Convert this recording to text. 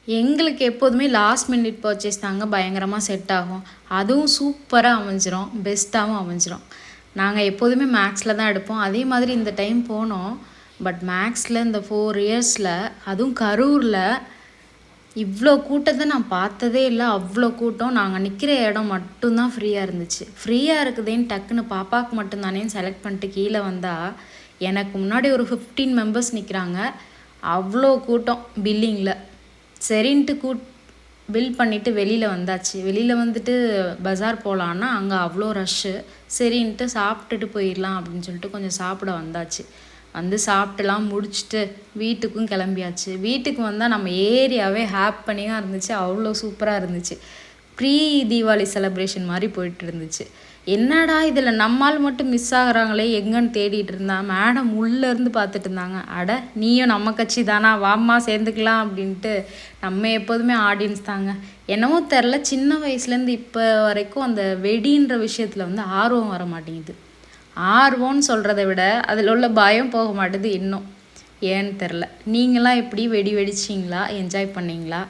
எங்களுக்கு எப்போதுமே last minute purchase தாங்க பயங்கரமாக செட் ஆகும். அதுவும் சூப்பராக அமைஞ்சிரும், பெஸ்ட்டாகவும் அமைஞ்சிரும். நாங்கள் எப்போதுமே மேக்ஸில் தான் எடுப்போம். அதே மாதிரி இந்த டைம் போனோம். பட் மேக்ஸில் இந்த 4 இயர்ஸில் அதுவும் கரூரில் இவ்வளோ கூட்டத்தை நான் பார்த்ததே இல்லை. அவ்வளோ கூட்டம். நாங்கள் நிற்கிற இடம் மட்டும்தான் ஃப்ரீயாக இருந்துச்சு. ஃப்ரீயாக இருக்குதேன்னு டக்குன்னு பாப்பாவுக்கு மட்டும்தானேன்னு செலக்ட் பண்ணிட்டு கீழே வந்தால் எனக்கு முன்னாடி ஒரு 15 மெம்பர்ஸ் நிற்கிறாங்க. அவ்வளோ கூட்டம் பில்லிங்கில். சரின்ட்டு பில் பண்ணிவிட்டு வெளியில் வந்தாச்சு. வெளியில் வந்துட்டு பஜார் போகலான்னா அங்கே அவ்வளோ ரஷ்ஷு. சரின்ட்டு சாப்பிட்டுட்டு போயிடலாம் அப்படின்னு சொல்லிட்டு கொஞ்சம் சாப்பிட வந்தாச்சு. வந்து சாப்பிட்டுலாம் முடிச்சுட்டு வீட்டுக்கும் கிளம்பியாச்சு. வீட்டுக்கு வந்தால் நம்ம ஏரியாவே ஹாப்பனியாக இருந்துச்சு. அவ்வளோ சூப்பராக இருந்துச்சு. ப்ரீ தீபாவளி செலப்ரேஷன் மாதிரி போயிட்டு இருந்துச்சு. என்னடா இதில் நம்மால் மட்டும் மிஸ் ஆகுறாங்களே எங்கன்னு தேடிட்டு இருந்தா மேடம் உள்ளேருந்து பார்த்துட்டு இருந்தாங்க. அட நீயும் நம்ம கட்சி தானா, வாம்மா சேர்ந்துக்கலாம் அப்படின்ட்டு. நம்ம எப்போதுமே ஆடியன்ஸ் தாங்க. என்னவோ தெரில, சின்ன வயசுலேருந்து இப்போ வரைக்கும் அந்த வெடின்ற விஷயத்தில் வந்து ஆர்வம் வர மாட்டேங்குது. ஆர்வம்னு சொல்கிறத விட அதில் உள்ள பயம் போக மாட்டேது இன்னும். ஏன்னு தெரில. நீங்களாம் எப்படி வெடி வெடிச்சிங்களா, என்ஜாய் பண்ணிங்களா?